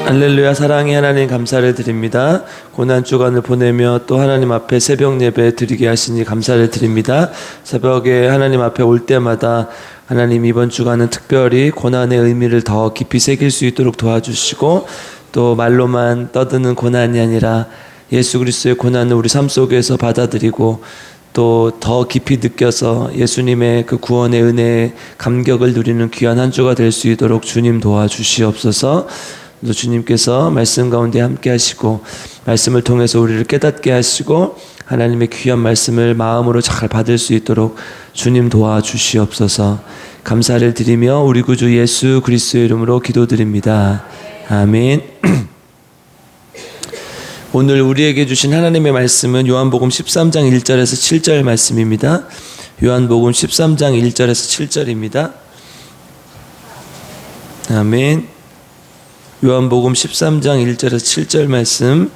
할렐루야. 사랑의 하나님, 감사를 드립니다. 고난주간을 보내며 또 하나님 앞에 새벽 예배 드리게 하시니 감사를 드립니다. 새벽에 하나님 앞에 올 때마다 하나님, 이번 주간은 특별히 고난의 의미를 더 깊이 새길 수 있도록 도와주시고, 또 말로만 떠드는 고난이 아니라 예수 그리스도의 고난을 우리 삶 속에서 받아들이고 또 더 깊이 느껴서 예수님의 그 구원의 은혜의 감격을 누리는 귀한 한 주가 될 수 있도록 주님 도와주시옵소서. 또 주님께서 말씀 가운데 함께 하시고 말씀을 통해서 우리를 깨닫게 하시고 하나님의 귀한 말씀을 마음으로 잘 받을 수 있도록 주님 도와주시옵소서. 감사를 드리며 우리 구주 예수 그리스도의 이름으로 기도드립니다. 아멘. 오늘 우리에게 주신 하나님의 말씀은 요한복음 13장 1절에서 7절 말씀입니다. 요한복음 13장 1절에서 7절입니다. 아멘. 요한복음 13장 1절에서 7절 말씀,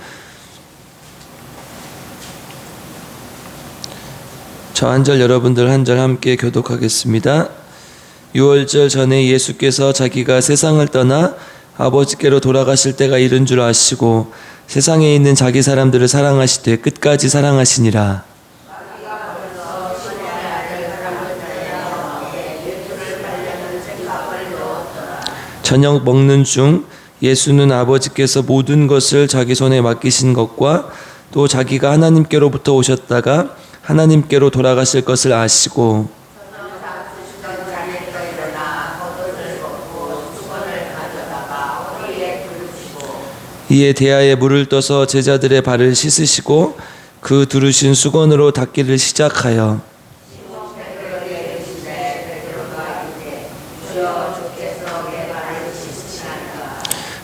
저 한 절 여러분들 한 절 함께 교독하겠습니다. 유월절 전에 예수께서 자기가 세상을 떠나 아버지께로 돌아가실 때가 이른 줄 아시고 세상에 있는 자기 사람들을 사랑하시되 끝까지 사랑하시니라. 저녁 먹는 중 예수는 아버지께서 모든 것을 자기 손에 맡기신 것과 또 자기가 하나님께로부터 오셨다가 하나님께로 돌아가실 것을 아시고 이에 대하에 물을 떠서 제자들의 발을 씻으시고 그 두르신 수건으로 닦기를 시작하여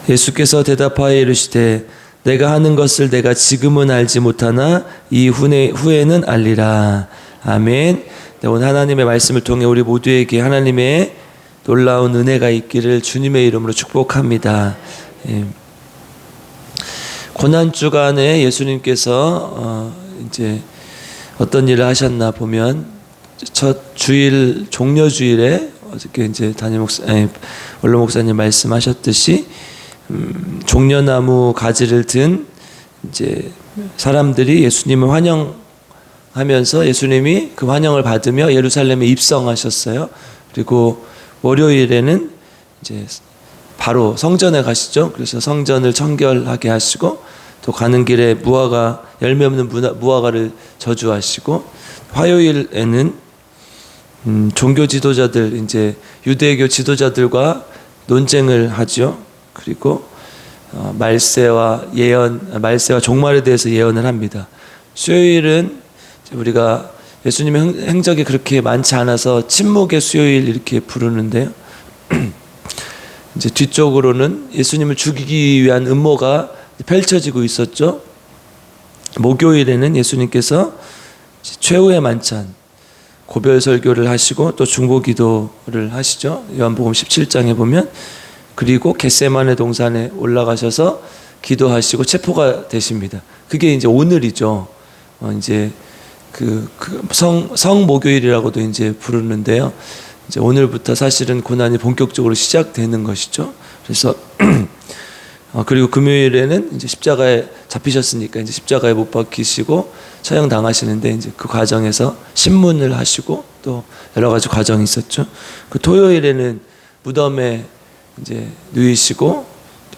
예수께서 대답하여 이르시되 내가 하는 것을 내가 지금은 알지 못하나 이 후에는 알리라. 아멘. 네, 오늘 하나님의 말씀을 통해 우리 모두에게 하나님의 놀라운 은혜가 있기를 주님의 이름으로 축복합니다. 예. 고난주간에 예수님께서 이제 어떤 일을 하셨나 보면 첫 주일 종려주일에 어저께 이제 원로 목사님 말씀하셨듯이 종려나무 가지를 든 이제 사람들이 예수님을 환영하면서 예수님이 그 환영을 받으며 예루살렘에 입성하셨어요. 그리고 월요일에는 이제 바로 성전에 가시죠. 그래서 성전을 청결하게 하시고 또 가는 길에 열매 없는 무화과를 저주하시고 화요일에는 종교 지도자들, 이제 유대교 지도자들과 논쟁을 하죠. 그리고 말세와 종말에 대해서 예언을 합니다. 수요일은 우리가 예수님의 행적이 그렇게 많지 않아서 침묵의 수요일 이렇게 부르는데요. 이제 뒤쪽으로는 예수님을 죽이기 위한 음모가 펼쳐지고 있었죠. 목요일에는 예수님께서 최후의 만찬, 고별 설교를 하시고 또 중보기도를 하시죠. 요한복음 17장에 보면. 그리고 겟세마네 동산에 올라가셔서 기도하시고 체포가 되십니다. 그게 이제 오늘이죠. 이제 성목요일이라고도 이제 부르는데요. 이제 오늘부터 사실은 고난이 본격적으로 시작되는 것이죠. 그래서 그리고 금요일에는 이제 십자가에 잡히셨으니까 이제 십자가에 못 박히시고 처형 당하시는데 이제 그 과정에서 신문을 하시고 또 여러 가지 과정이 있었죠. 그 토요일에는 무덤에 이제 누이시고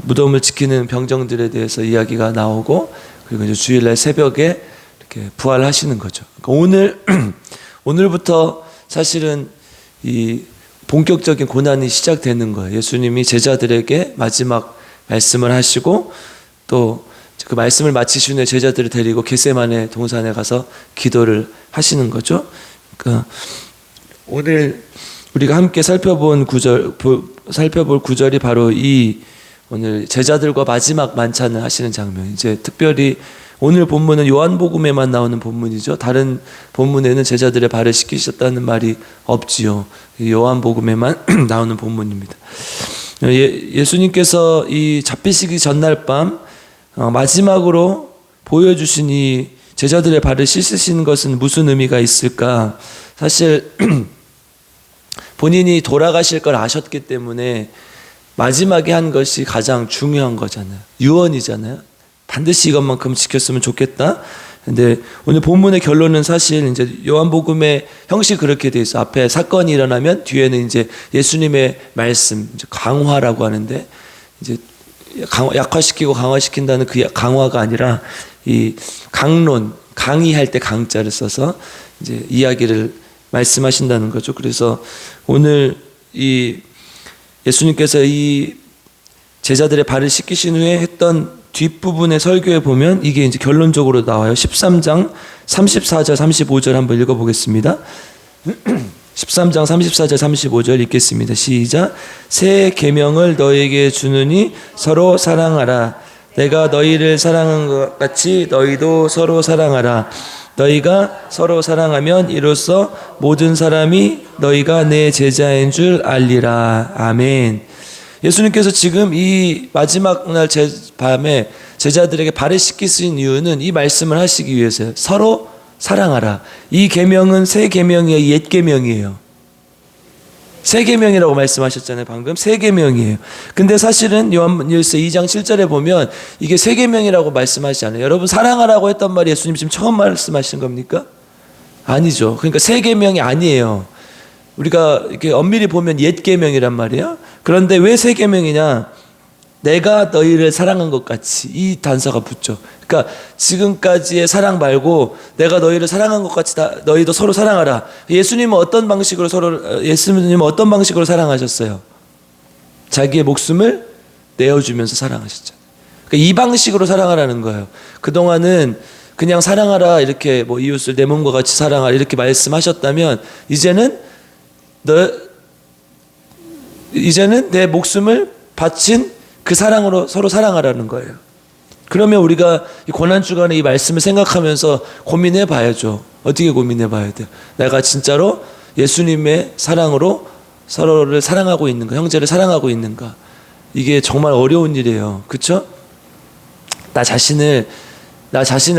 무덤을 지키는 병정들에 대해서 이야기가 나오고 그리고 이제 주일날 새벽에 이렇게 부활하시는 거죠. 그러니까 오늘부터 사실은 이 본격적인 고난이 시작되는 거예요. 예수님이 제자들에게 마지막 말씀을 하시고 또 그 말씀을 마치신 후에 제자들을 데리고 겟세마네 동산에 가서 기도를 하시는 거죠. 그러니까 오늘 우리가 함께 살펴볼 구절이 바로 이 오늘 제자들과 마지막 만찬을 하시는 장면. 이제 특별히 오늘 본문은 요한복음에만 나오는 본문이죠. 다른 본문에는 제자들의 발을 씻기셨다는 말이 없지요. 요한복음에만 나오는 본문입니다. 예수님께서 이 잡히시기 전날 밤 마지막으로 보여주신 이 제자들의 발을 씻으시는 것은 무슨 의미가 있을까? 사실 본인이 돌아가실 걸 아셨기 때문에 마지막에 한 것이 가장 중요한 거잖아요. 유언이잖아요. 반드시 이것만큼 지켰으면 좋겠다. 근데 오늘 본문의 결론은 사실 이제 요한복음의 형식 그렇게 돼 있어. 앞에 사건이 일어나면 뒤에는 이제 예수님의 말씀, 이제 강화라고 하는데 이제 약화시키고 강화시킨다는 그 강화가 아니라 이 강론, 강의할 때 강자를 써서 이제 이야기를 말씀하신다는 거죠. 그래서 오늘 이 예수님께서 이 제자들의 발을 씻기신 후에 했던 뒷부분의 설교에 보면 이게 이제 결론적으로 나와요. 13장 34절 35절 한번 읽어보겠습니다. 13장 34절 35절 읽겠습니다. 시작. 새 계명을 너희에게 주느니 서로 사랑하라. 내가 너희를 사랑한 것 같이 너희도 서로 사랑하라. 너희가 서로 사랑하면 이로써 모든 사람이 너희가 내 제자인 줄 알리라. 아멘. 예수님께서 지금 이 마지막 날 밤에 제자들에게 발을 씻기신 이유는 이 말씀을 하시기 위해서요. 서로 사랑하라. 이 계명은 새 계명이에요, 옛 계명이에요. 새 계명이라고 말씀하셨잖아요. 방금 새 계명이에요. 근데 사실은 요한일서 2장 7절에 보면 이게 새 계명이라고 말씀하시지 않아요. 여러분 사랑하라고 했던 말이 예수님 지금 처음 말씀하신 겁니까? 아니죠. 그러니까 새 계명이 아니에요. 우리가 이렇게 엄밀히 보면 옛 계명이란 말이에요. 그런데 왜 새 계명이냐? 내가 너희를 사랑한 것 같이 이 단서가 붙죠. 그러니까 지금까지의 사랑 말고 내가 너희를 사랑한 것 같이 너희도 서로 사랑하라. 예수님은 어떤 방식으로 사랑하셨어요? 자기의 목숨을 내어주면서 사랑하셨잖아요. 그러니까 이 방식으로 사랑하라는 거예요. 그동안은 그냥 사랑하라 이렇게 뭐 이웃을 내 몸과 같이 사랑하라 이렇게 말씀하셨다면 이제는 내 목숨을 바친 그 사랑으로 서로 사랑하라는 거예요. 그러면 우리가 이 고난주간에 이 말씀을 생각하면서 고민해 봐야죠. 어떻게 고민해 봐야 돼요? 내가 진짜로 예수님의 사랑으로 서로를 사랑하고 있는가? 형제를 사랑하고 있는가? 이게 정말 어려운 일이에요. 그렇죠? 나 자신을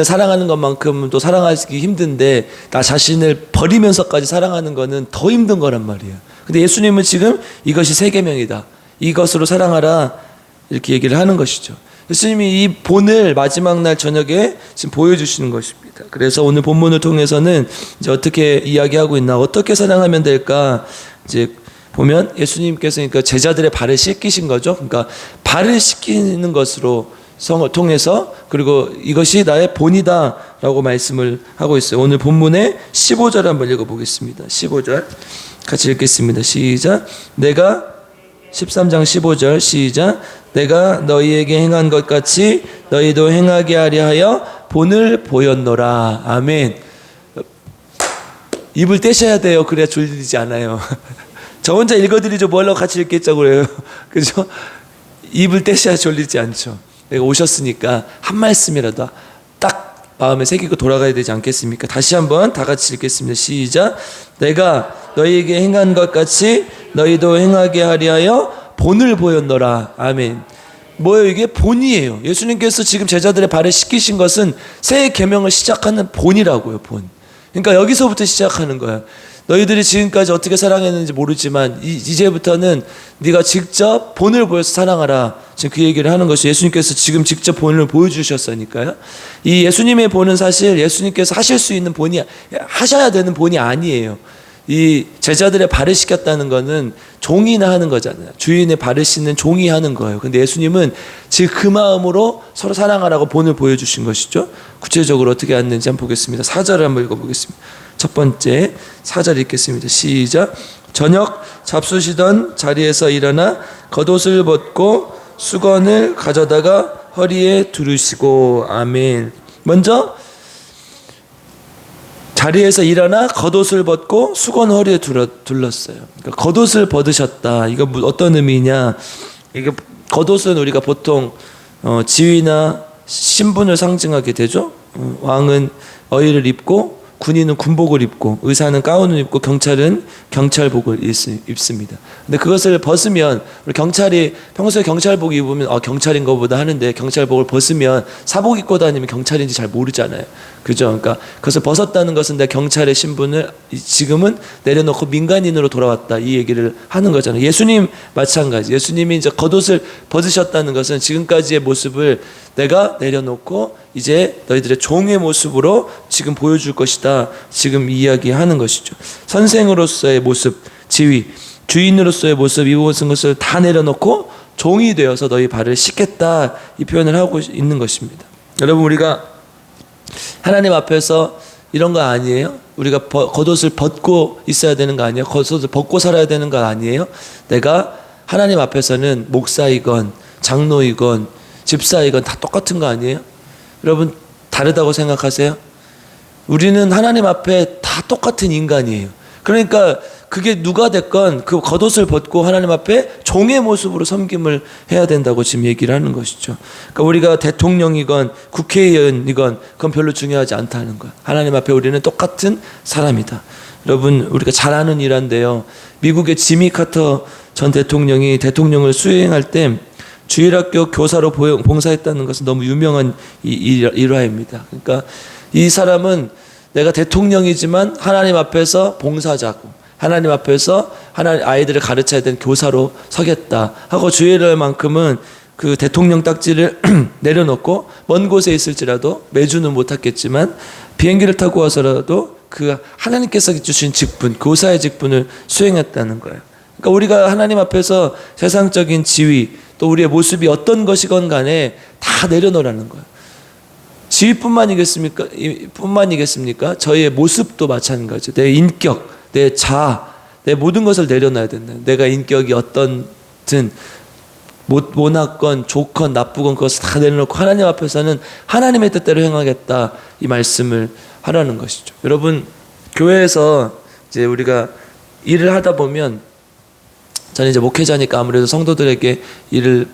사랑하는 것만큼 또 사랑하기 힘든데 나 자신을 버리면서까지 사랑하는 거는 더 힘든 거란 말이에요. 근데 예수님은 지금 이것이 새 계명이다. 이것으로 사랑하라. 이렇게 얘기를 하는 것이죠. 예수님이 이 본을 마지막 날 저녁에 지금 보여주시는 것입니다. 그래서 오늘 본문을 통해서는 이제 어떻게 이야기하고 있나, 어떻게 사랑하면 될까, 이제 보면 예수님께서 그러니까 제자들의 발을 씻기신 거죠. 그러니까 발을 씻기는 것으로 성을 통해서 그리고 이것이 나의 본이다라고 말씀을 하고 있어요. 오늘 본문의 15절 한번 읽어보겠습니다. 15절 같이 읽겠습니다. 시작. 13장 15절 시작. 내가 너희에게 행한 것 같이 너희도 행하게 하려 하여 본을 보였노라. 아멘. 입을 떼셔야 돼요. 그래야 졸리지 않아요. 저 혼자 읽어드리죠. 뭐 하려고 같이 읽겠자고 그래요. 그죠? 입을 떼셔야 졸리지 않죠. 내가 오셨으니까 한 말씀이라도 딱 마음에 새기고 돌아가야 되지 않겠습니까? 다시 한번 다 같이 읽겠습니다. 시작. 내가 너희에게 행한 것 같이 너희도 행하게 하려 하여 본을 보였노라. 아멘. 뭐예요? 이게 본이에요. 예수님께서 지금 제자들의 발을 씻기신 것은 새 계명을 시작하는 본이라고요. 본. 그러니까 여기서부터 시작하는 거야. 너희들이 지금까지 어떻게 사랑했는지 모르지만 이제부터는 네가 직접 본을 보여서 사랑하라. 지금 그 얘기를 하는 것이 예수님께서 지금 직접 본을 보여주셨으니까요. 이 예수님의 본은 사실 예수님께서 하실 수 있는 본이, 하셔야 되는 본이 아니에요. 이 제자들의 발을 씻겼다는 거는 종이나 하는 거잖아요. 주인의 발을 씻는 종이 하는 거예요. 근데 예수님은 지금 그 마음으로 서로 사랑하라고 본을 보여주신 것이죠. 구체적으로 어떻게 했는지 한번 보겠습니다. 4절을 한번 읽어보겠습니다. 첫 번째 4절 읽겠습니다. 시작. 저녁 잡수시던 자리에서 일어나 겉옷을 벗고 수건을 가져다가 허리에 두르시고. 아멘. 먼저 자리에서 일어나 겉옷을 벗고 수건 허리에 둘렀어요. 그러니까 겉옷을 벗으셨다. 이거 어떤 의미냐? 이게 겉옷은 우리가 보통 지위나 신분을 상징하게 되죠. 왕은 어이를 입고 군인은 군복을 입고 의사는 가운을 입고 경찰은 경찰복을 입습니다. 근데 그것을 벗으면 우리 경찰이 평소에 경찰복 입으면 경찰인 거보다 하는데 경찰복을 벗으면 사복 입고 다니면 경찰인지 잘 모르잖아요. 그죠? 그러니까 그것을 벗었다는 것은 내 경찰의 신분을 지금은 내려놓고 민간인으로 돌아왔다 이 얘기를 하는 거잖아요. 예수님 마찬가지. 예수님이 이제 겉옷을 벗으셨다는 것은 지금까지의 모습을 내가 내려놓고 이제 너희들의 종의 모습으로 지금 보여줄 것이다. 지금 이야기하는 것이죠. 선생으로서의 모습, 지위, 주인으로서의 모습 이것은 것을 다 내려놓고 종이 되어서 너희 발을 씻겠다 이 표현을 하고 있는 것입니다. 여러분 우리가 하나님 앞에서 이런 거 아니에요? 우리가 겉옷을 벗고 있어야 되는 거 아니에요? 겉옷을 벗고 살아야 되는 거 아니에요? 내가 하나님 앞에서는 목사이건 장로이건 집사이건 다 똑같은 거 아니에요? 여러분 다르다고 생각하세요? 우리는 하나님 앞에 다 똑같은 인간이에요. 그러니까 그게 누가 됐건 그 겉옷을 벗고 하나님 앞에 종의 모습으로 섬김을 해야 된다고 지금 얘기를 하는 것이죠. 그러니까 우리가 대통령이건 국회의원이건 그건 별로 중요하지 않다는 거예요. 하나님 앞에 우리는 똑같은 사람이다. 여러분 우리가 잘 아는 일화인데요. 미국의 지미 카터 전 대통령이 대통령을 수행할 때 주일학교 교사로 봉사했다는 것은 너무 유명한 일화입니다. 그러니까 이 사람은 내가 대통령이지만 하나님 앞에서 봉사자고 하나님 앞에서 아이들을 가르쳐야 되는 교사로 서겠다 하고 주일날만큼은 그 대통령 딱지를 내려놓고 먼 곳에 있을지라도 매주는 못했겠지만 비행기를 타고 와서라도 그 하나님께서 주신 직분, 교사의 직분을 수행했다는 거예요. 그러니까 우리가 하나님 앞에서 세상적인 지위 또 우리의 모습이 어떤 것이건 간에 다 내려놓으라는 거예요. 지위뿐만이겠습니까? 저희의 모습도 마찬가지죠. 내 인격, 내 자아, 내 모든 것을 내려놔야 된다. 내가 인격이 어떤든 모나건 좋건 나쁘건 그것을 다 내려놓고 하나님 앞에서는 하나님의 뜻대로 행하겠다 이 말씀을 하라는 것이죠. 여러분 교회에서 이제 우리가 일을 하다 보면 저는 이제 목회자니까 아무래도 성도들에게 일을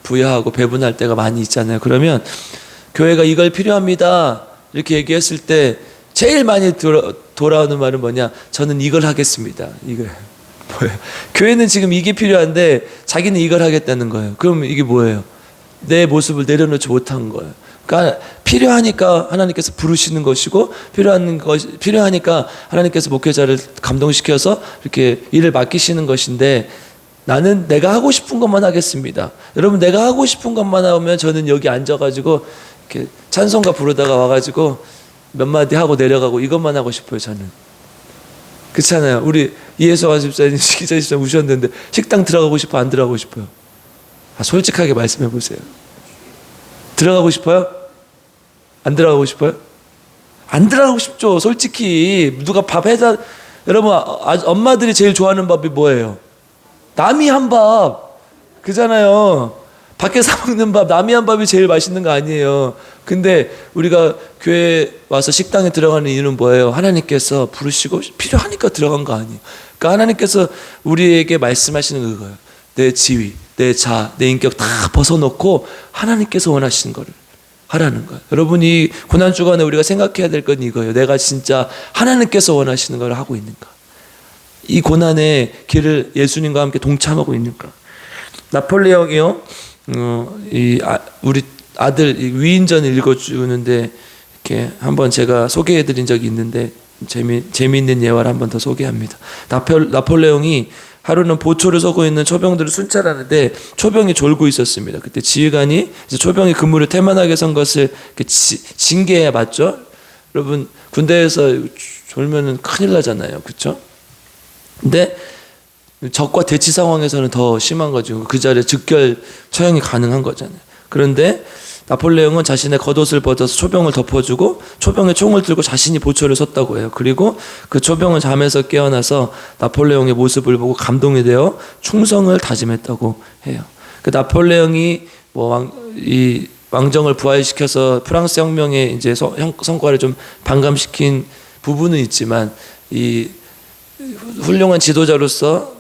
부여하고 배분할 때가 많이 있잖아요. 그러면 교회가 이걸 필요합니다 이렇게 얘기했을 때 제일 많이 돌아오는 말은 뭐냐? 저는 이걸 하겠습니다. 이걸 뭐예요? 교회는 지금 이게 필요한데 자기는 이걸 하겠다는 거예요. 그럼 이게 뭐예요? 내 모습을 내려놓지 못한 거예요. 그러니까 필요하니까 하나님께서 부르시는 것이고 필요하니까 하나님께서 목회자를 감동시켜서 이렇게 일을 맡기시는 것인데 나는 내가 하고 싶은 것만 하겠습니다. 여러분 내가 하고 싶은 것만 하면 저는 여기 앉아가지고 이렇게 찬송가 부르다가 와가지고 몇 마디 하고 내려가고 이것만 하고 싶어요. 저는 그렇잖아요. 우리 이혜성아 집사님, 기자 집사님 우셨는데 식당 들어가고 싶어 안 들어가고 싶어요? 솔직하게 말씀해 보세요. 들어가고 싶어요? 안 들어가고 싶어요? 안 들어가고 싶죠. 솔직히 누가 밥 해다 여러분 엄마들이 제일 좋아하는 밥이 뭐예요? 남이 한 밥 그잖아요. 밖에 사 먹는 밥 남이 한 밥이 제일 맛있는 거 아니에요. 근데 우리가 교회 와서 식당에 들어가는 이유는 뭐예요? 하나님께서 부르시고 필요하니까 들어간 거 아니에요. 그러니까 하나님께서 우리에게 말씀하시는 그거예요. 내 지위, 내 자아, 내 인격 다 벗어놓고 하나님께서 원하시는 거를 하라는 거예요. 여러분이 고난주간에 우리가 생각해야 될 건 이거예요. 내가 진짜 하나님께서 원하시는 걸 하고 있는가? 이 고난의 길을 예수님과 함께 동참하고 있는가? 나폴레옹이요. 우리 아들 위인전을 읽어주는데 이렇게 한번 제가 소개해드린 적이 있는데 재미있는 예화를 한번 더 소개합니다. 나폴레옹이 하루는 보초를 서고 있는 초병들을 순찰하는데 초병이 졸고 있었습니다. 그때 지휘관이 이제 초병이 근무를 태만하게 선 것을 징계해 맞죠? 여러분 군대에서 졸면은 큰일 나잖아요, 그렇죠? 근데 적과 대치 상황에서는 더 심한 거죠. 그 자리에 즉결 처형이 가능한 거잖아요. 그런데 나폴레옹은 자신의 겉옷을 벗어서 초병을 덮어주고 초병에 총을 들고 자신이 보초를 섰다고 해요. 그리고 그 초병은 잠에서 깨어나서 나폴레옹의 모습을 보고 감동이 되어 충성을 다짐했다고 해요. 그 나폴레옹이 이 왕정을 부활시켜서 프랑스 혁명의 이제 성과를 좀 반감시킨 부분은 있지만 이 훌륭한 지도자로서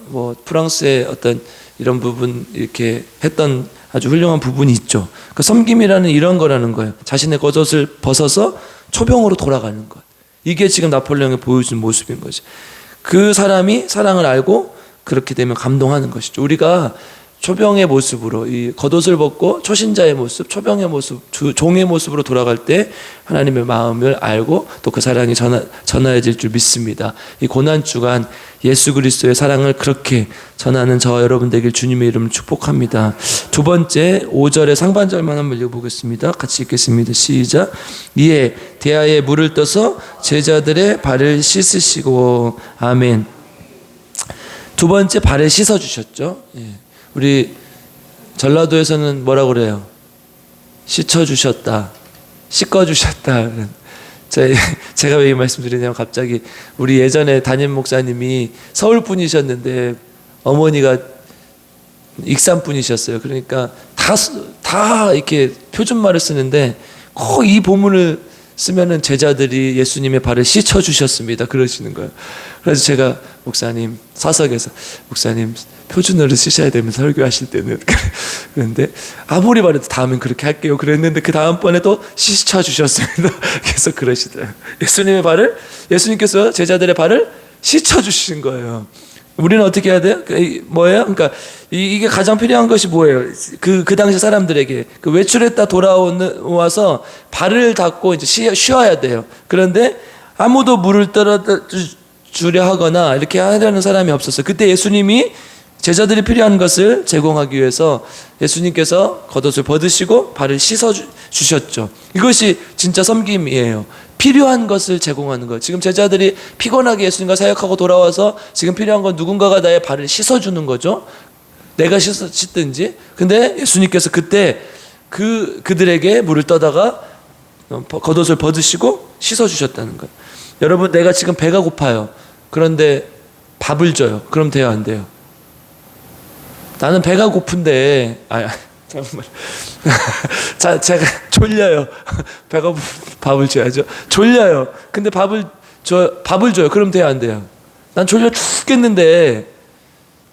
프랑스의 어떤 이런 부분 이렇게 했던 아주 훌륭한 부분이 있죠. 그 섬김이라는 이런 거라는 거예요. 자신의 겉옷을 벗어서 초병으로 돌아가는 것. 이게 지금 나폴레옹이 보여준 모습인 거지. 그 사람이 사랑을 알고 그렇게 되면 감동하는 것이죠. 우리가 초병의 모습으로, 이 겉옷을 벗고 초신자의 모습, 초병의 모습, 종의 모습으로 돌아갈 때 하나님의 마음을 알고 또 그 사랑이 전하여질 줄 믿습니다. 이 고난주간 예수 그리스도의 사랑을 그렇게 전하는 저와 여러분 되길 주님의 이름으로 축복합니다. 두 번째 5절의 상반절만 한번 읽어보겠습니다. 같이 읽겠습니다. 시작. 이에 대야에 물을 떠서 제자들의 발을 씻으시고. 아멘. 두 번째 발을 씻어주셨죠. 예. 우리 전라도에서는 뭐라고 그래요? 씻어주셨다, 씻어주셨다. 제가 왜 이 말씀 드리냐면, 갑자기 우리 예전에 담임 목사님이 서울 분이셨는데 어머니가 익산 분이셨어요. 그러니까 다 이렇게 표준말을 쓰는데 꼭 이 본문을 쓰면은 제자들이 예수님의 발을 씻어주셨습니다 그러시는 거예요. 그래서 제가 목사님 사석에서, 목사님 표준어를 쓰셔야 되면서 설교하실 때는 그런데 아무리 말해도 다음엔 그렇게 할게요 그랬는데 그 다음번에도 씻어주셨습니다. 계속 그러시더라고요. 예수님께서 제자들의 발을 씻어주신 거예요. 우리는 어떻게 해야 돼요? 뭐예요? 그러니까 이게 가장 필요한 것이 뭐예요? 그 당시 사람들에게 그 외출했다 돌아와서 발을 닦고 이제 쉬어야 돼요. 그런데 아무도 물을 주려 하거나 이렇게 하려는 사람이 없었어요. 그때 예수님이 제자들이 필요한 것을 제공하기 위해서 예수님께서 겉옷을 벗으시고 발을 씻어 주셨죠. 이것이 진짜 섬김이에요. 필요한 것을 제공하는 거예요. 지금 제자들이 피곤하게 예수님과 사역하고 돌아와서 지금 필요한 건 누군가가 나의 발을 씻어주는 거죠. 내가 씻든지. 근데 예수님께서 그때 그들에게 물을 떠다가 겉옷을 벗으시고 씻어주셨다는 거예요. 여러분, 내가 지금 배가 고파요. 그런데 밥을 줘요. 그럼 돼요, 안 돼요? 나는 배가 고픈데, 잠깐만. 제가 졸려요. 배가 밥을 줘야죠. 졸려요. 근데 밥을 줘요. 그럼 돼요, 안 돼요? 난 졸려 죽겠는데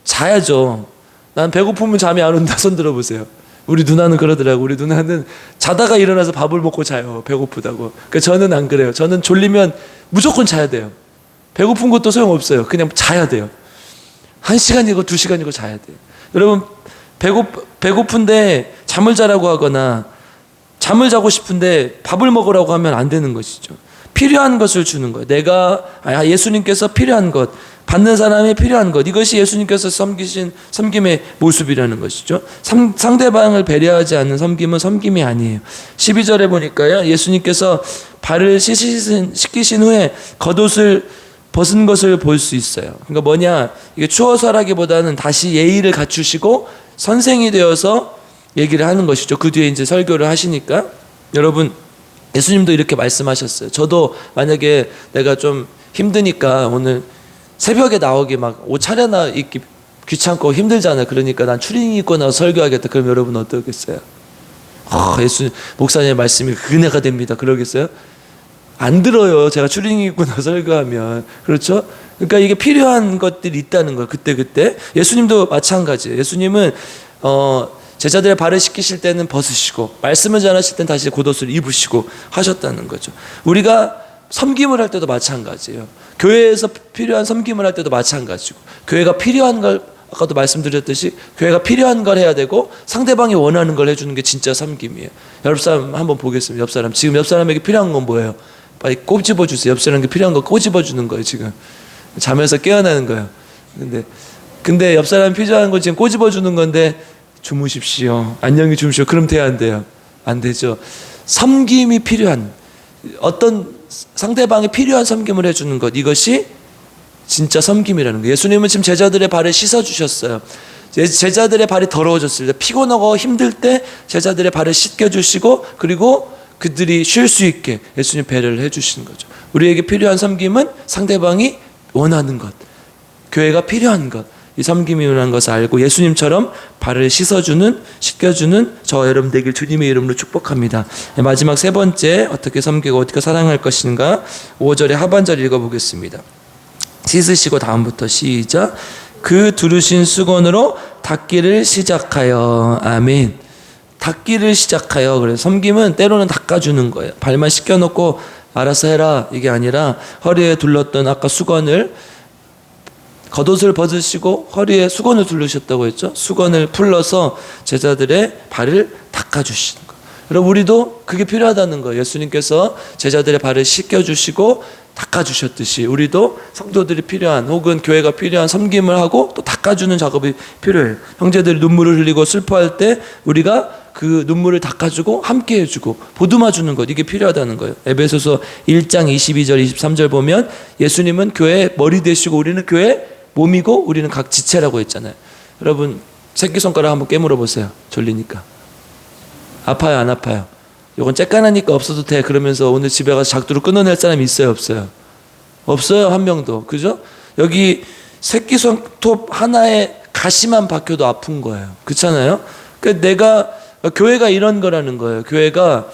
자야죠. 난 배고프면 잠이 안 온다. 손 들어보세요. 우리 누나는 그러더라고. 우리 누나는 자다가 일어나서 밥을 먹고 자요. 배고프다고. 그러니까 저는 안 그래요. 저는 졸리면 무조건 자야 돼요. 배고픈 것도 소용없어요. 그냥 자야 돼요. 1시간이고 2시간이고 자야 돼요. 여러분, 배고픈데 잠을 자라고 하거나 잠을 자고 싶은데 밥을 먹으라고 하면 안 되는 것이죠. 필요한 것을 주는 거예요. 예수님께서 필요한 것, 받는 사람이 필요한 것, 이것이 예수님께서 섬기신 섬김의 모습이라는 것이죠. 상대방을 배려하지 않는 섬김은 섬김이 아니에요. 12절에 보니까요, 예수님께서 발을 씻기신 후에 겉옷을 벗은 것을 볼 수 있어요. 그러니까 뭐냐, 이게 추워서라기보다는 다시 예의를 갖추시고 선생이 되어서 얘기를 하는 것이죠. 그 뒤에 이제 설교를 하시니까. 여러분, 예수님도 이렇게 말씀하셨어요. 저도 만약에 내가 좀 힘드니까 오늘 새벽에 나오기 막 옷 차려나 입기 귀찮고 힘들잖아요. 그러니까 난 추리닝 입고 나서 설교하겠다. 그럼 여러분 어떠겠어요? 예수님, 목사님의 말씀이 은혜가 됩니다. 그러겠어요? 안 들어요. 제가 추리닝 입고 나서 설교하면. 그렇죠? 그러니까 이게 필요한 것들이 있다는 거예요. 그때. 예수님도 마찬가지예요. 예수님은 제자들의 발을 씻기실 때는 벗으시고 말씀을 전하실 때는 다시 겉옷을 입으시고 하셨다는 거죠. 우리가 섬김을 할 때도 마찬가지예요. 교회에서 필요한 섬김을 할 때도 마찬가지고, 교회가 필요한 걸, 아까도 말씀드렸듯이 교회가 필요한 걸 해야 되고 상대방이 원하는 걸 해주는 게 진짜 섬김이에요. 옆 사람 한번 보겠습니다. 옆 사람, 지금 옆 사람에게 필요한 건 뭐예요? 빨리 꼬집어 주세요. 옆 사람에게 필요한 거 꼬집어 주는 거예요. 지금 잠에서 깨어나는 거예요. 근데 옆 사람이 필요한 거 지금 꼬집어 주는 건데, 주무십시오, 안녕히 주무십시오, 그럼 돼야 안 돼요? 안 되죠. 섬김이 필요한, 어떤 상대방이 필요한 섬김을 해주는 것, 이것이 진짜 섬김이라는 거예요. 예수님은 지금 제자들의 발을 씻어주셨어요. 제자들의 발이 더러워졌을 때, 피곤하고 힘들 때 제자들의 발을 씻겨주시고, 그리고 그들이 쉴 수 있게 예수님 배려를 해주시는 거죠. 우리에게 필요한 섬김은 상대방이 원하는 것, 교회가 필요한 것, 이 섬김이라는 것을 알고 예수님처럼 발을 씻겨주는 저와 여러분 되길 주님의 이름으로 축복합니다. 마지막 세 번째, 어떻게 섬기고 어떻게 사랑할 것인가, 5절의 하반절 읽어보겠습니다. 씻으시고, 다음부터 시작. 그 두르신 수건으로 닦기를 시작하여. 아멘. 닦기를 시작하여. 그래서 섬김은 때로는 닦아주는 거예요. 발만 씻겨놓고 알아서 해라 이게 아니라 허리에 둘렀던 아까 수건을 겉옷을 벗으시고 허리에 수건을 두르셨다고 했죠. 수건을 풀러서 제자들의 발을 닦아주시는 거예요. 여러분 우리도 그게 필요하다는 거예요. 예수님께서 제자들의 발을 씻겨주시고 닦아주셨듯이 우리도 성도들이 필요한 혹은 교회가 필요한 섬김을 하고 또 닦아주는 작업이 필요해요. 형제들이 눈물을 흘리고 슬퍼할 때 우리가 그 눈물을 닦아주고 함께 해주고 보듬어주는 것, 이게 필요하다는 거예요. 에베소서 1장 22절 23절 보면 예수님은 교회의 머리 되시고 우리는 교회의 몸이고 우리는 각 지체라고 했잖아요. 여러분 새끼손가락 한번 깨물어 보세요. 졸리니까. 아파요 안 아파요? 이건 쬐깐하니까 없어도 돼 그러면서 오늘 집에 가서 작두로 끊어낼 사람이 있어요 없어요? 없어요 한 명도. 그죠? 여기 새끼손톱 하나에 가시만 박혀도 아픈 거예요. 그렇잖아요? 그러니까 교회가 이런 거라는 거예요. 교회가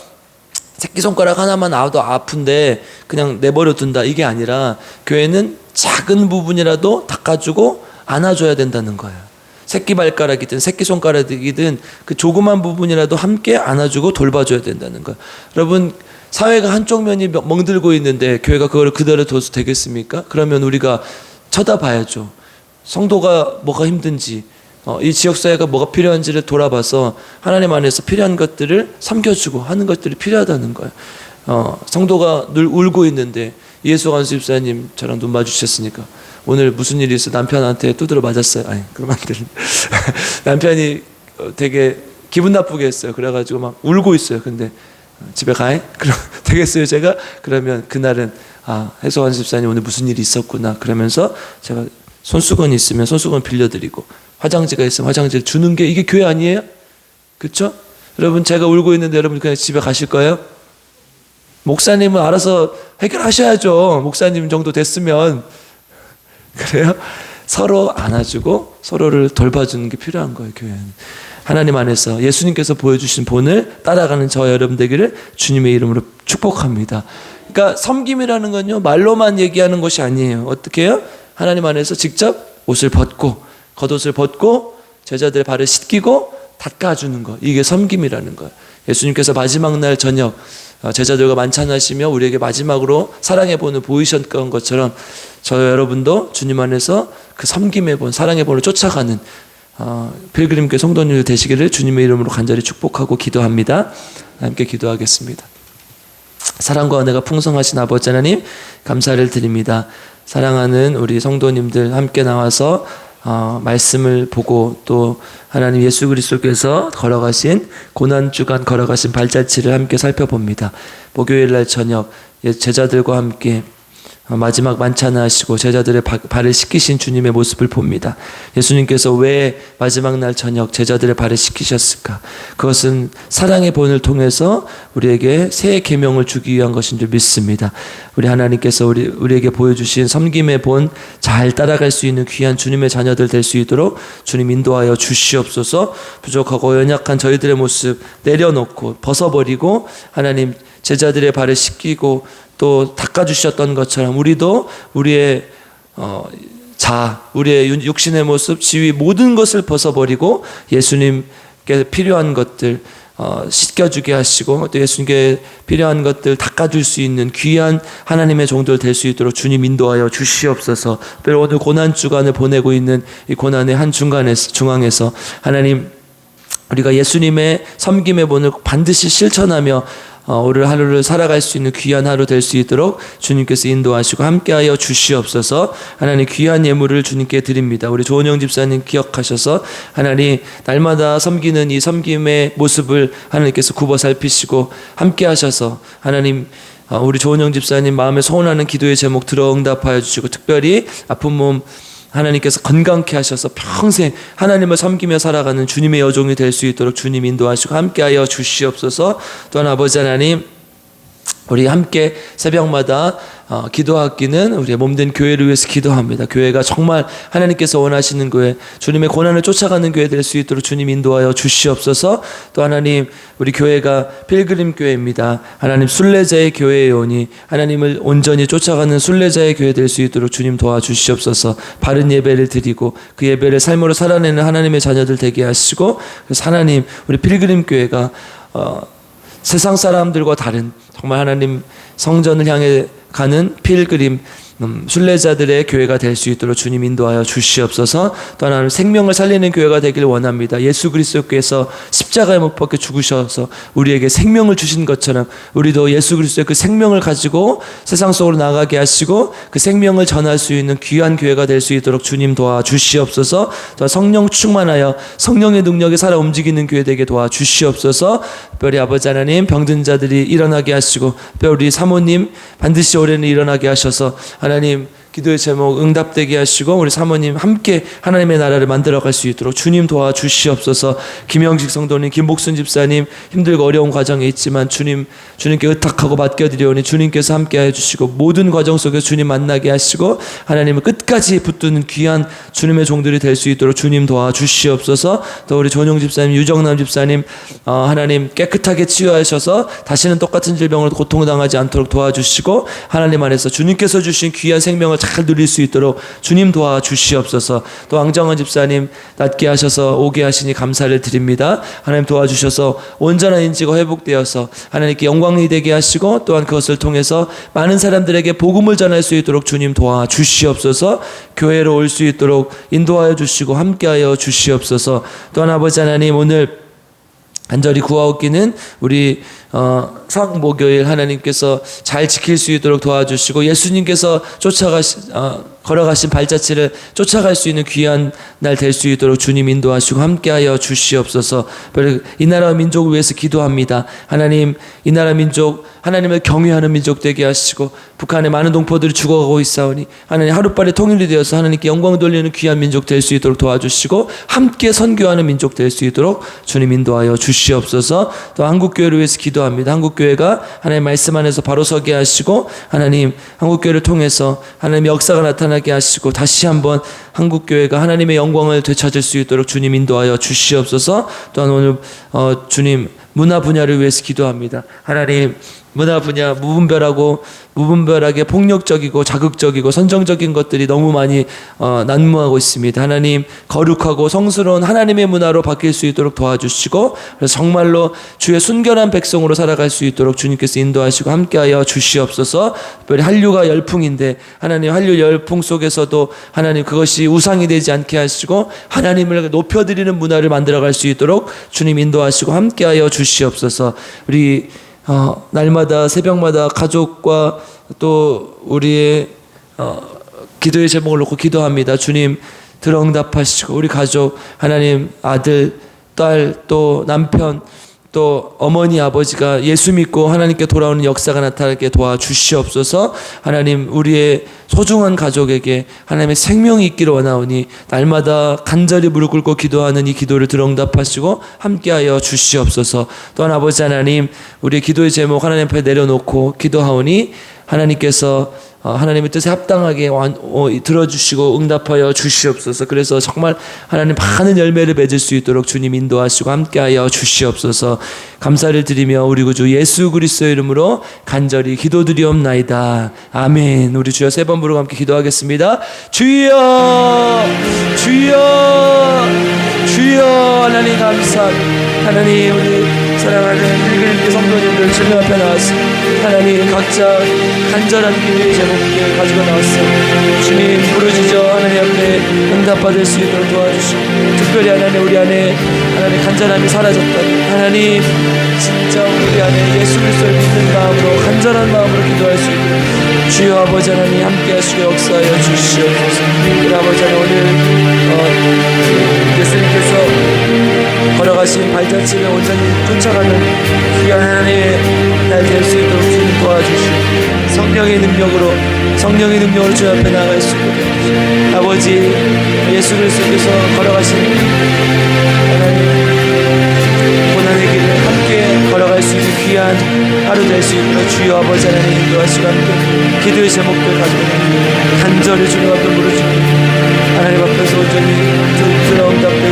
새끼손가락 하나만 나와도 아픈데 그냥 내버려 둔다 이게 아니라 교회는 작은 부분이라도 닦아주고 안아줘야 된다는 거예요. 새끼발가락이든 새끼손가락이든 그 조그만 부분이라도 함께 안아주고 돌봐줘야 된다는 거예요. 여러분 사회가 한쪽 면이 멍들고 있는데 교회가 그걸 그대로 둬서 되겠습니까? 그러면 우리가 쳐다봐야죠. 성도가 뭐가 힘든지 이 지역사회가 뭐가 필요한지를 돌아봐서 하나님 안에서 필요한 것들을 섬겨주고 하는 것들이 필요하다는 거예요. 성도가 늘 울고 있는데 이해수 집사님 저랑 눈 마주치셨으니까 오늘 무슨 일이 있어 남편한테 두드려 맞았어요. 아니 그러면 안 되는데 남편이 되게 기분 나쁘게 했어요. 그래가지고 막 울고 있어요. 근데 집에 가해? 그럼 되겠어요 제가? 그러면 그날은 해수관 집사님 오늘 무슨 일이 있었구나 그러면서 제가 손수건이 있으면 손수건 빌려드리고 화장지가 있으면 화장지를 주는 게 이게 교회 아니에요? 그렇죠? 여러분 제가 울고 있는데 여러분 그냥 집에 가실 거예요? 목사님은 알아서 해결하셔야죠. 목사님 정도 됐으면. 그래요? 서로 안아주고 서로를 돌봐주는 게 필요한 거예요. 교회는. 하나님 안에서 예수님께서 보여주신 본을 따라가는 저와 여러분 되기를 주님의 이름으로 축복합니다. 그러니까 섬김이라는 건요 말로만 얘기하는 것이 아니에요. 어떻게 해요? 하나님 안에서 직접 옷을 벗고 겉옷을 벗고 제자들의 발을 씻기고 닦아주는 것, 이게 섬김이라는 거예요. 예수님께서 마지막 날 저녁 제자들과 만찬하시며 우리에게 마지막으로 사랑의 본을 보이셨던 것처럼 저 여러분도 주님 안에서 그 섬김의 본, 사랑의 본을 쫓아가는 필그림교회 성도님들 되시기를 주님의 이름으로 간절히 축복하고 기도합니다. 함께 기도하겠습니다. 사랑과 은혜가 풍성하신 아버지 하나님 감사를 드립니다. 사랑하는 우리 성도님들 함께 나와서 말씀을 보고 또 하나님 예수 그리스도께서 걸어가신 고난주간 걸어가신 발자취를 함께 살펴봅니다. 목요일 날 저녁 제자들과 함께 마지막 만찬을 하시고 제자들의 발을 씻기신 주님의 모습을 봅니다. 예수님께서 왜 마지막 날 저녁 제자들의 발을 씻기셨을까? 그것은 사랑의 본을 통해서 우리에게 새 계명을 주기 위한 것인 줄 믿습니다. 우리 하나님께서 우리에게 보여주신 섬김의 본 잘 따라갈 수 있는 귀한 주님의 자녀들 될 수 있도록 주님 인도하여 주시옵소서. 부족하고 연약한 저희들의 모습 내려놓고 벗어버리고 하나님 제자들의 발을 씻기고 또 닦아주셨던 것처럼 우리도 우리의 우리의 육신의 모습, 지위 모든 것을 벗어버리고 예수님께 필요한 것들 씻겨주게 하시고 또 예수님께 필요한 것들 닦아줄 수 있는 귀한 하나님의 종들 될 수 있도록 주님 인도하여 주시옵소서. 특별히 오늘 고난주간을 보내고 있는 이 고난의 한 중앙에서 하나님 우리가 예수님의 섬김의 본을 반드시 실천하며 오늘 하루를 살아갈 수 있는 귀한 하루 될 수 있도록 주님께서 인도하시고 함께하여 주시옵소서. 하나님 귀한 예물을 주님께 드립니다. 우리 조은영 집사님 기억하셔서 하나님 날마다 섬기는 이 섬김의 모습을 하나님께서 굽어 살피시고 함께하셔서 하나님 우리 조은영 집사님 마음에 소원하는 기도의 제목 들어 응답하여 주시고 특별히 아픈 몸 하나님께서 건강케 하셔서 평생 하나님을 섬기며 살아가는 주님의 여종이 될 수 있도록 주님 인도하시고 함께하여 주시옵소서. 또한 아버지 하나님 우리 함께 새벽마다 기도하기는 우리의 몸된 교회를 위해서 기도합니다. 교회가 정말 하나님께서 원하시는 교회, 주님의 고난을 쫓아가는 교회 될 수 있도록 주님 인도하여 주시옵소서. 또 하나님 우리 교회가 필그림 교회입니다. 하나님 순례자의 교회이오니 하나님을 온전히 쫓아가는 순례자의 교회 될 수 있도록 주님 도와주시옵소서. 바른 예배를 드리고 그 예배를 삶으로 살아내는 하나님의 자녀들 되게 하시고 그래서 하나님 우리 필그림 교회가 세상 사람들과 다른 정말 하나님 성전을 향해 가는 필그림 순례자들의 교회가 될 수 있도록 주님 인도하여 주시옵소서. 또 하나는 생명을 살리는 교회가 되길 원합니다. 예수 그리스도께서 십자가에 못 박혀 죽으셔서 우리에게 생명을 주신 것처럼 우리도 예수 그리스도의 그 생명을 가지고 세상 속으로 나가게 하시고 그 생명을 전할 수 있는 귀한 교회가 될 수 있도록 주님 도와주시옵소서. 또 성령 충만하여 성령의 능력이 살아 움직이는 교회 되게 도와주시옵소서. 특별히 아버지 하나님 병든 자들이 일어나게 하시고 우리 사모님 반드시 올해는 일어나게 하셔서 하나님 기도의 제목 응답되게 하시고 우리 사모님 함께 하나님의 나라를 만들어갈 수 있도록 주님 도와주시옵소서. 김영식 성도님, 김복순 집사님 힘들고 어려운 과정에 있지만 주님께 의탁하고 맡겨드리오니 주님께서 함께해 주시고 모든 과정 속에서 주님 만나게 하시고 하나님을 끝까지 붙드는 귀한 주님의 종들이 될 수 있도록 주님 도와주시옵소서. 또 우리 전용 집사님, 유정남 집사님 하나님 깨끗하게 치유하셔서 다시는 똑같은 질병으로 고통당하지 않도록 도와주시고 하나님 안에서 주님께서 주신 귀한 생명을 잘 누릴 수 있도록 주님 도와주시옵소서. 또 왕정원 집사님 낫게 하셔서 오게 하시니 감사를 드립니다. 하나님 도와주셔서 온전한 인지가 회복되어서 하나님께 영광이 되게 하시고 또한 그것을 통해서 많은 사람들에게 복음을 전할 수 있도록 주님 도와주시옵소서. 교회로 올 수 있도록 인도하여 주시고 함께하여 주시옵소서. 또한 아버지 하나님 오늘 간절히 구하옵기는 우리 성목요일 하나님께서 잘 지킬 수 있도록 도와주시고 예수님께서 걸어가신 발자취를 쫓아갈 수 있는 귀한 날 될 수 있도록 주님 인도하시고 함께하여 주시옵소서. 이 나라와 민족을 위해서 기도합니다. 하나님 이 나라 민족 하나님을 경외하는 민족 되게 하시고 북한의 많은 동포들이 죽어가고 있사오니 하나님 하루빨리 통일이 되어서 하나님께 영광 돌리는 귀한 민족 될 수 있도록 도와주시고 함께 선교하는 민족 될 수 있도록 주님 인도하여 주시옵소서. 또 한국교회를 위해서 기도합니다. 한국교회가 하나님 말씀 안에서 바로 서게 하시고 하나님 한국교회를 통해서 하나님의 역사가 나타나게 하시고 다시 한번 한국교회가 하나님의 영광을 되찾을 수 있도록 주님 인도하여 주시옵소서. 또한 오늘 주님 문화 분야를 위해서 기도합니다. 하나님 문화 분야 무분별하게 폭력적이고 자극적이고 선정적인 것들이 너무 많이 난무하고 있습니다. 하나님 거룩하고 성스러운 하나님의 문화로 바뀔 수 있도록 도와주시고 그래서 정말로 주의 순결한 백성으로 살아갈 수 있도록 주님께서 인도하시고 함께하여 주시옵소서. 특별히 한류가 열풍인데 하나님 한류 열풍 속에서도 하나님 그것이 우상이 되지 않게 하시고 하나님을 높여드리는 문화를 만들어갈 수 있도록 주님 인도하시고 함께하여 주시옵소서. 우리 날마다 새벽마다 가족과 또 우리의 기도의 제목을 놓고 기도합니다. 주님 들어응답하시고 우리 가족 하나님 아들 딸 또 남편 또 어머니 아버지가 예수 믿고 하나님께 돌아오는 역사가 나타나게 도와주시옵소서. 하나님 우리의 소중한 가족에게 하나님의 생명이 있기를 원하오니 날마다 간절히 무릎 꿇고 기도하는 이 기도를 들어응답하시고 함께하여 주시옵소서. 또한 아버지 하나님 우리의 기도의 제목 하나님 앞에 내려놓고 기도하오니 하나님께서 하나님의 뜻에 합당하게 들어주시고 응답하여 주시옵소서. 그래서 정말 하나님 많은 열매를 맺을 수 있도록 주님 인도하시고 함께하여 주시옵소서. 감사를 드리며 우리 구주 예수 그리스도의 이름으로 간절히 기도드리옵나이다. 아멘. 우리 주여 세 번 부르고 함께 기도하겠습니다. 주여 주여 주여. 하나님 감사합니다. 하나님 우리 사랑하는 필그림 성도님들 주님 앞에 나왔습니다. 하나님 각자 간절한 기도의 제목들 가지고 나왔습니다. 주님 부르짖어 하나님 앞에 응답받을 수 있도록 도와주시고 특별히 하나님 우리 안에 하나님 간절함이 사라졌다. 하나님 진짜 우리 안에 예수 그리스도를 믿는 마음으로 간절한 마음으로 기도할 수 있도록 주여 아버지 하나님 함께 하시고 역사하여 주시옵소서. 우리 아버지 하나님 오늘 예수님께서 걸어가신 발자취를 온전히 쫓아가는 귀한 하나님의 날 될 수 있도록 주님 도와주시고 성령의 능력으로 주 앞에 나아갈 수 있도록 아버지 예수 그리스도께서 걸어가신 하나님 고난의 길을 함께 걸어갈 수 있는 귀한 하루 될 수 있도록 주여 아버지 하나님 인도하시고 함께 기도의 제목들 가지고 간절히 주님 앞에 부르짖고 하나님 앞에서 온전히 들어온답니다.